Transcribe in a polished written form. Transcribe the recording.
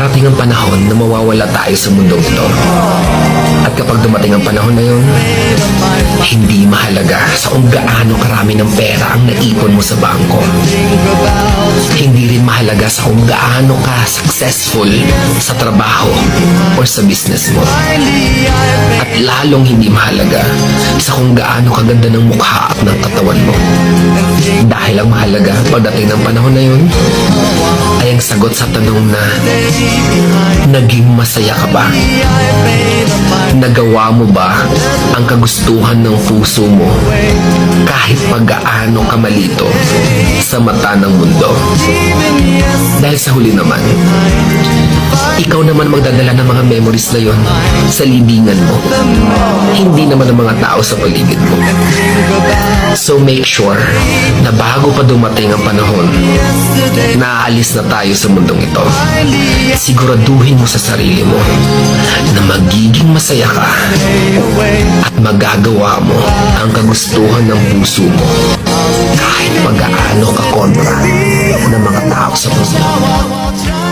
Darating ang panahon na mawawala tayo sa mundong ito. At kapag dumating ang panahon na yun, hindi mahalaga sa kung gaano karami ng pera ang naipon mo sa bangko. Hindi rin mahalaga sa kung gaano ka successful sa trabaho o sa business mo. At lalong hindi mahalaga sa kung gaano kaganda ng mukha at ng katawan mo. Dahil ang mahalaga pagdating ng panahon na yun ay ang sagot sa tanong na naging masaya ka ba? Nagawa mo ba ang kagustuhan ng puso mo kahit pag-gaano ka malito sa mata ng mundo? Dahil sa huli naman, ikaw naman magdadala ng mga memories na yon sa libingan mo. Hindi naman ang mga tao sa paligid mo. So make sure na bago pa dumating ang panahon na aalis na tayo sa mundong ito, siguraduhin mo sa sarili mo na magiging masaya ka at magagawa mo ang kagustuhan ng puso mo kahit pag-aano ka kontra ng mga tao sa mundo.